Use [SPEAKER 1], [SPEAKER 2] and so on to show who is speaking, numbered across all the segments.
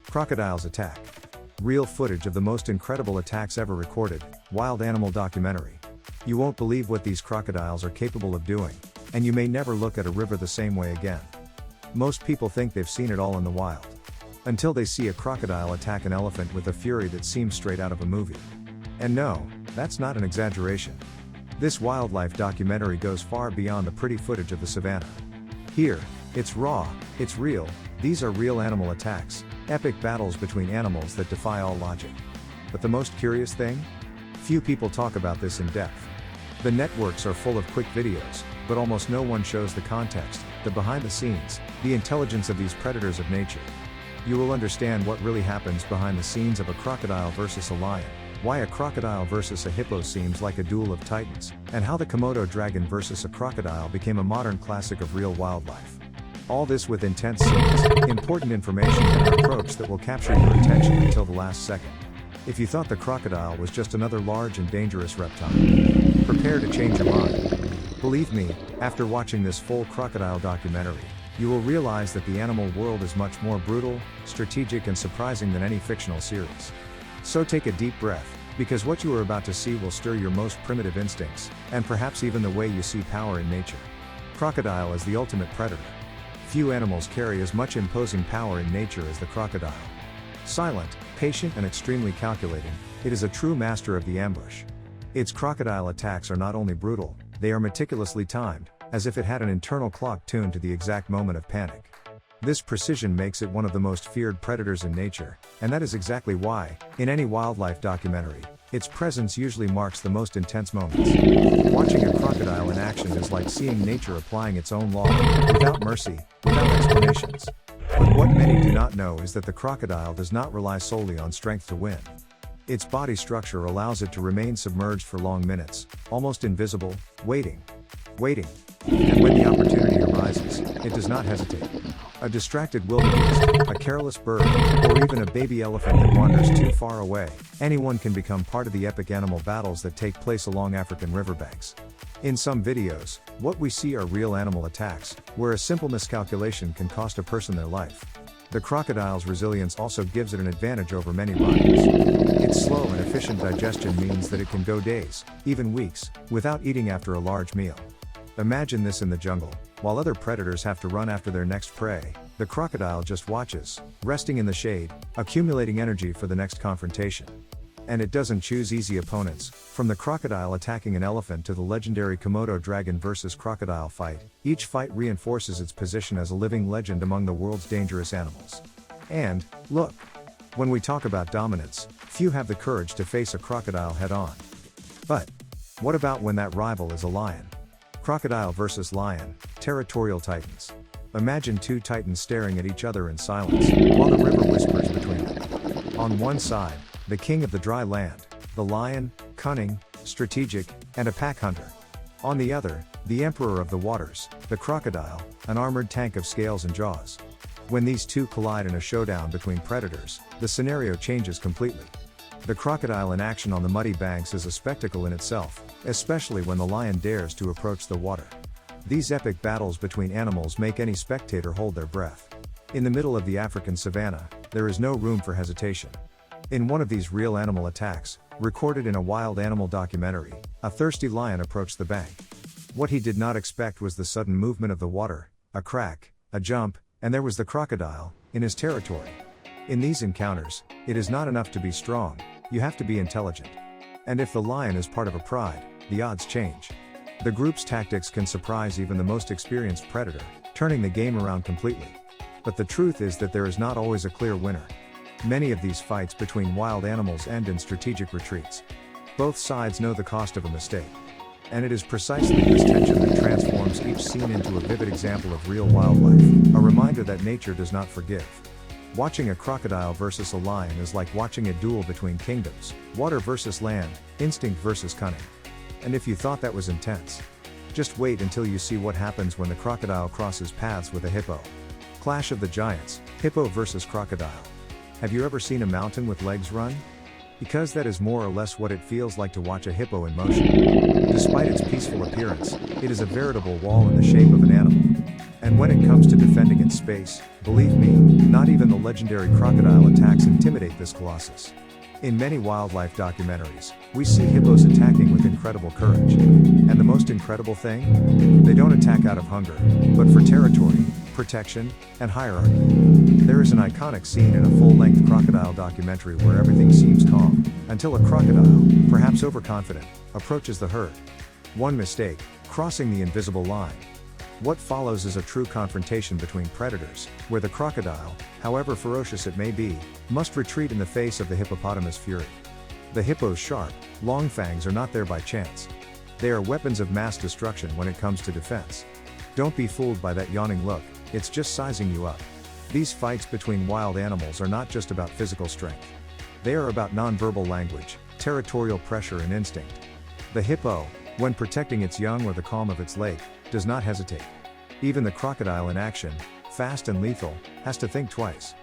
[SPEAKER 1] Crocodiles attack. Real footage of the most incredible attacks ever recorded, wild animal documentary. You won't believe what these crocodiles are capable of doing, and you may never look at a river the same way again. Most people think they've seen it all in the wild. Until they see a crocodile attack an elephant with a fury that seems straight out of a movie. And no, that's not an exaggeration. This wildlife documentary goes far beyond the pretty footage of the savannah. Here, it's raw, it's real, these are real animal attacks, epic battles between animals that defy all logic. But the most curious thing? Few people talk about this in depth. The networks are full of quick videos, but almost no one shows the context, the behind the scenes, the intelligence of these predators of nature. You will understand what really happens behind the scenes of a crocodile versus a lion, why a crocodile versus a hippo seems like a duel of titans, and how the Komodo dragon versus a crocodile became a modern classic of real wildlife. All this with intense scenes, important information and an approach that will capture your attention until the last second. If you thought the crocodile was just another large and dangerous reptile, prepare to change your mind. Believe me, after watching this full crocodile documentary, you will realize that the animal world is much more brutal, strategic and surprising than any fictional series. So take a deep breath, because what you are about to see will stir your most primitive instincts, and perhaps even the way you see power in nature. Crocodile is the ultimate predator. Few animals carry as much imposing power in nature as the crocodile. Silent, patient and extremely calculating, it is a true master of the ambush. Its crocodile attacks are not only brutal, they are meticulously timed, as if it had an internal clock tuned to the exact moment of panic. This precision makes it one of the most feared predators in nature, and that is exactly why, in any wildlife documentary, its presence usually marks the most intense moments. Watching a crocodile in action is like seeing nature applying its own law, without mercy, without explanations. But what many do not know is that the crocodile does not rely solely on strength to win. Its body structure allows it to remain submerged for long minutes, almost invisible, waiting. And when the opportunity arises, it does not hesitate. A distracted wildebeest, a careless bird, or even a baby elephant that wanders too far away, anyone can become part of the epic animal battles that take place along African riverbanks. In some videos, what we see are real animal attacks, where a simple miscalculation can cost a person their life. The crocodile's resilience also gives it an advantage over many rivals. Its slow and efficient digestion means that it can go days, even weeks, without eating after a large meal. Imagine this in the jungle. While other predators have to run after their next prey, the crocodile just watches, resting in the shade, accumulating energy for the next confrontation. And it doesn't choose easy opponents. From the crocodile attacking an elephant to the legendary Komodo dragon versus crocodile fight, each fight reinforces its position as a living legend among the world's dangerous animals. And, look, when we talk about dominance, few have the courage to face a crocodile head-on. But what about when that rival is a lion? Crocodile versus lion, territorial titans. Imagine two titans staring at each other in silence, while the river whispers between them. On one side, the king of the dry land, the lion, cunning, strategic, and a pack hunter. On the other, the emperor of the waters, the crocodile, an armored tank of scales and jaws. When these two collide in a showdown between predators, the scenario changes completely. The crocodile in action on the muddy banks is a spectacle in itself, especially when the lion dares to approach the water. These epic battles between animals make any spectator hold their breath. In the middle of the African savannah, there is no room for hesitation. In one of these real animal attacks, recorded in a wild animal documentary, a thirsty lion approached the bank. What he did not expect was the sudden movement of the water, a crack, a jump, and there was the crocodile, in his territory. In these encounters, it is not enough to be strong, you have to be intelligent. And if the lion is part of a pride, the odds change. The group's tactics can surprise even the most experienced predator, turning the game around completely. But the truth is that there is not always a clear winner. Many of these fights between wild animals end in strategic retreats. Both sides know the cost of a mistake. And it is precisely this tension that transforms each scene into a vivid example of real wildlife, a reminder that nature does not forgive. Watching a crocodile versus a lion is like watching a duel between kingdoms, water versus land, instinct versus cunning. And if you thought that was intense, just wait until you see what happens when the crocodile crosses paths with a hippo. Clash of the giants, hippo versus crocodile. Have you ever seen a mountain with legs run? Because that is more or less what it feels like to watch a hippo in motion. Despite its peaceful appearance, it is a veritable wall in the shape of an animal. And when it comes to defending its space, believe me, not even the legendary crocodile attacks intimidate this colossus. In many wildlife documentaries, we see hippos attacking with incredible courage. And the most incredible thing? They don't attack out of hunger, but for territory, protection, and hierarchy. There is an iconic scene in a full-length crocodile documentary where everything seems calm, until a crocodile, perhaps overconfident, approaches the herd. One mistake, crossing the invisible line. What follows is a true confrontation between predators, where the crocodile, however ferocious it may be, must retreat in the face of the hippopotamus' fury. The hippo's sharp, long fangs are not there by chance. They are weapons of mass destruction when it comes to defense. Don't be fooled by that yawning look, it's just sizing you up. These fights between wild animals are not just about physical strength. They are about nonverbal language, territorial pressure and instinct. The hippo, when protecting its young or the calm of its lake, does not hesitate. Even the crocodile in action, fast and lethal, has to think twice.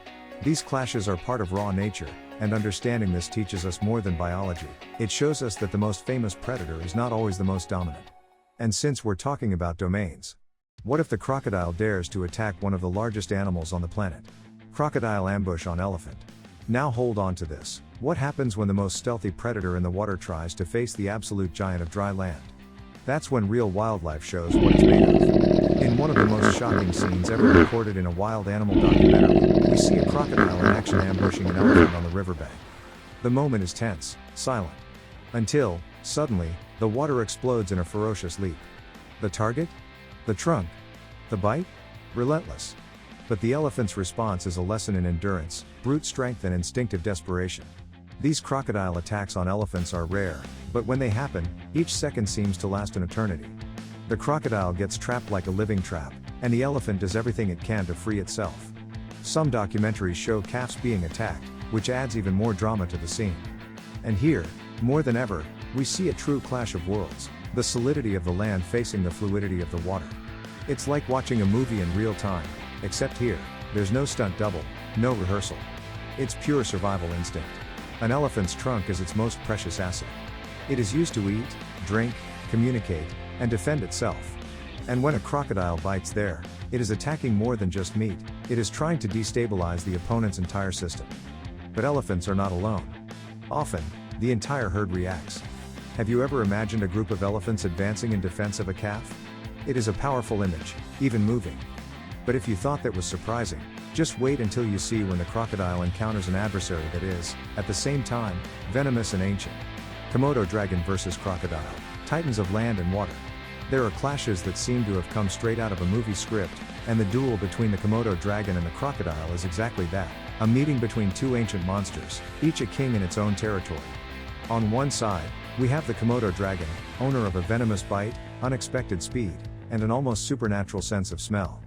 [SPEAKER 1] These clashes are part of raw nature, and understanding this teaches us more than biology. It shows us that the most famous predator is not always the most dominant. And since we're talking about domains, what if the crocodile dares to attack one of the largest animals on the planet? Crocodile ambush on elephant. Now hold on to this. What happens when the most stealthy predator in the water tries to face the absolute giant of dry land? That's when real wildlife shows what it's made of. In one of the most shocking scenes ever recorded in a wild animal documentary, we see a crocodile in action ambushing an elephant on the riverbank. The moment is tense, silent. Until, suddenly, the water explodes in a ferocious leap. The target? The trunk. The bite? Relentless. But the elephant's response is a lesson in endurance, brute strength and instinctive desperation. These crocodile attacks on elephants are rare, but when they happen, each second seems to last an eternity. The crocodile gets trapped like a living trap, and the elephant does everything it can to free itself. Some documentaries show calves being attacked, which adds even more drama to the scene. And here, more than ever, we see a true clash of worlds, the solidity of the land facing the fluidity of the water. It's like watching a movie in real time, except here, there's no stunt double, no rehearsal. It's pure survival instinct. An elephant's trunk is its most precious asset. It is used to eat, drink, communicate, and defend itself. And when a crocodile bites there, it is attacking more than just meat, it is trying to destabilize the opponent's entire system. But elephants are not alone. Often, the entire herd reacts. Have you ever imagined a group of elephants advancing in defense of a calf? It is a powerful image, even moving. But if you thought that was surprising, just wait until you see when the crocodile encounters an adversary that is, at the same time, venomous and ancient. Komodo dragon versus crocodile, titans of land and water. There are clashes that seem to have come straight out of a movie script, and the duel between the Komodo dragon and the crocodile is exactly that, a meeting between two ancient monsters, each a king in its own territory. On one side, we have the Komodo dragon, owner of a venomous bite, unexpected speed, and an almost supernatural sense of smell.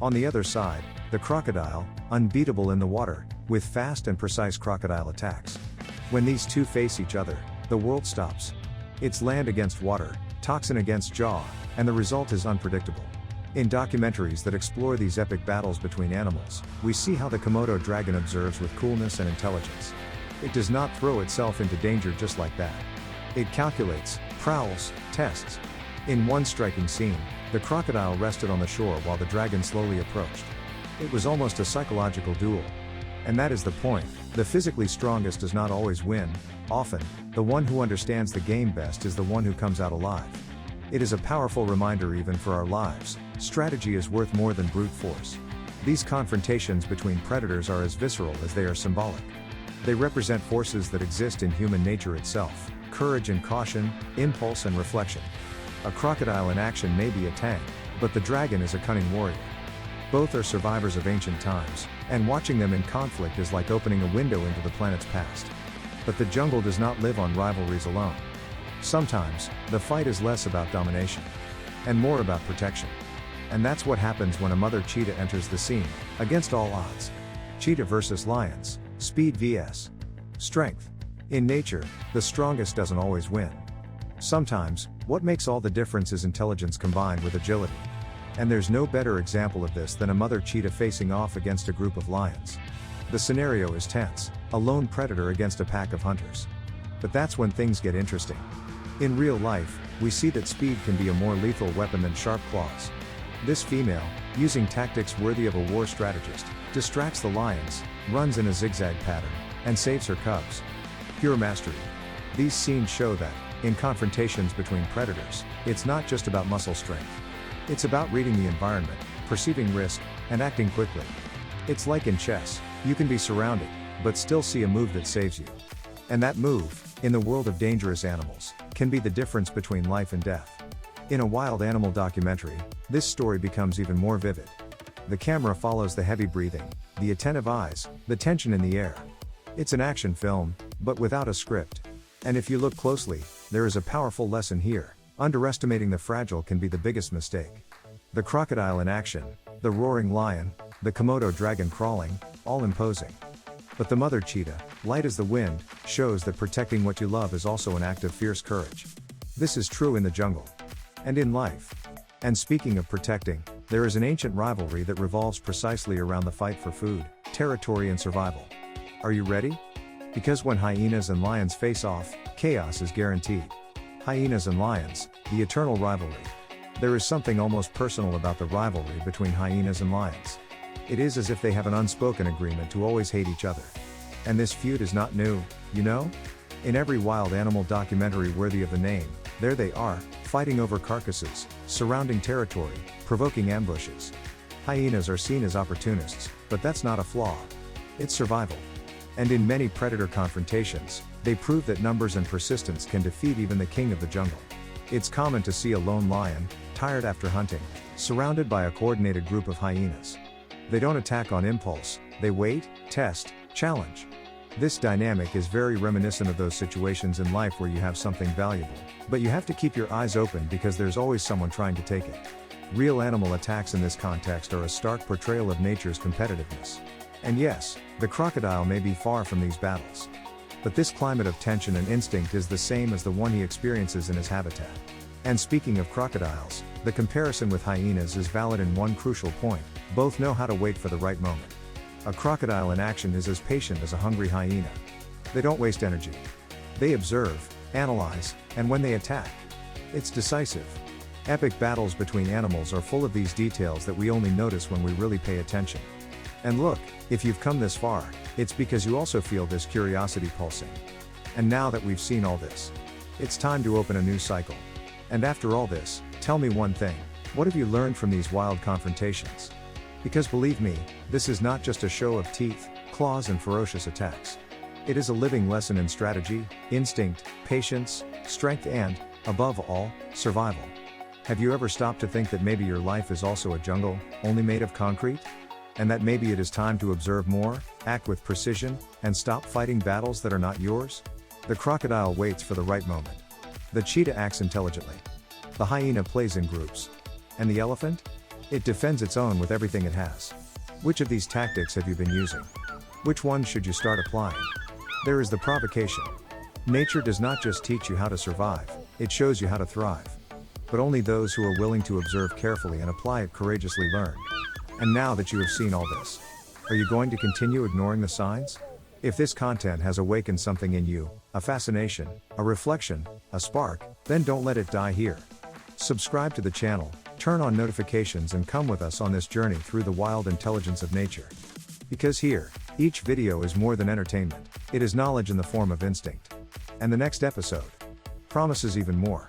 [SPEAKER 1] On the other side, the crocodile, unbeatable in the water, with fast and precise crocodile attacks. When these two face each other, the world stops. It's land against water, toxin against jaw, and the result is unpredictable. In documentaries that explore these epic battles between animals, we see how the Komodo dragon observes with coolness and intelligence. It does not throw itself into danger just like that. It calculates, prowls, tests. In one striking scene, the crocodile rested on the shore while the dragon slowly approached. It was almost a psychological duel. And that is the point, the physically strongest does not always win. Often, the one who understands the game best is the one who comes out alive. It is a powerful reminder even for our lives, strategy is worth more than brute force. These confrontations between predators are as visceral as they are symbolic. They represent forces that exist in human nature itself, courage and caution, impulse and reflection. A crocodile in action may be a tank, but the dragon is a cunning warrior. Both are survivors of ancient times, and watching them in conflict is like opening a window into the planet's past. But the jungle does not live on rivalries alone. Sometimes, the fight is less about domination, and more about protection. And that's what happens when a mother cheetah enters the scene, against all odds. Cheetah versus lions, speed vs. strength. In nature, the strongest doesn't always win. Sometimes, what makes all the difference is intelligence combined with agility. And there's no better example of this than a mother cheetah facing off against a group of lions. The scenario is tense, a lone predator against a pack of hunters. But that's when things get interesting. In real life, we see that speed can be a more lethal weapon than sharp claws. This female, using tactics worthy of a war strategist, distracts the lions, runs in a zigzag pattern, and saves her cubs. Pure mastery. These scenes show that, in confrontations between predators, it's not just about muscle strength. It's about reading the environment, perceiving risk, and acting quickly. It's like in chess, you can be surrounded, but still see a move that saves you. And that move, in the world of dangerous animals, can be the difference between life and death. In a wild animal documentary, this story becomes even more vivid. The camera follows the heavy breathing, the attentive eyes, the tension in the air. It's an action film, but without a script. And if you look closely, there is a powerful lesson here. Underestimating the fragile can be the biggest mistake. The crocodile in action, the roaring lion, the Komodo dragon crawling, all imposing. But the mother cheetah, light as the wind, shows that protecting what you love is also an act of fierce courage. This is true in the jungle. And in life. And speaking of protecting, there is an ancient rivalry that revolves precisely around the fight for food, territory and survival. Are you ready? Because when hyenas and lions face off, chaos is guaranteed. Hyenas and lions, the eternal rivalry. There is something almost personal about the rivalry between hyenas and lions. It is as if they have an unspoken agreement to always hate each other. And this feud is not new, you know? In every wild animal documentary worthy of the name, there they are, fighting over carcasses, surrounding territory, provoking ambushes. Hyenas are seen as opportunists, but that's not a flaw. It's survival. And in many predator confrontations, they prove that numbers and persistence can defeat even the king of the jungle. It's common to see a lone lion, tired after hunting, surrounded by a coordinated group of hyenas. They don't attack on impulse, they wait, test, challenge. This dynamic is very reminiscent of those situations in life where you have something valuable, but you have to keep your eyes open because there's always someone trying to take it. Real animal attacks in this context are a stark portrayal of nature's competitiveness. And yes, the crocodile may be far from these battles. But this climate of tension and instinct is the same as the one he experiences in his habitat. And speaking of crocodiles, the comparison with hyenas is valid in one crucial point: both know how to wait for the right moment. A crocodile in action is as patient as a hungry hyena. They don't waste energy. They observe, analyze, and when they attack, it's decisive. Epic battles between animals are full of these details that we only notice when we really pay attention. And look, if you've come this far, it's because you also feel this curiosity pulsing. And now that we've seen all this, it's time to open a new cycle. And after all this, tell me one thing: what have you learned from these wild confrontations? Because believe me, this is not just a show of teeth, claws and ferocious attacks. It is a living lesson in strategy, instinct, patience, strength and, above all, survival. Have you ever stopped to think that maybe your life is also a jungle, only made of concrete? And that maybe it is time to observe more, act with precision, and stop fighting battles that are not yours? The crocodile waits for the right moment. The cheetah acts intelligently. The hyena plays in groups. And the elephant? It defends its own with everything it has. Which of these tactics have you been using? Which one should you start applying? There is the provocation. Nature does not just teach you how to survive, it shows you how to thrive. But only those who are willing to observe carefully and apply it courageously learn. And now that you have seen all this, are you going to continue ignoring the signs? If this content has awakened something in you, a fascination, a reflection, a spark, then don't let it die here. Subscribe to the channel, turn on notifications and come with us on this journey through the wild intelligence of nature. Because here, each video is more than entertainment, it is knowledge in the form of instinct. And the next episode promises even more.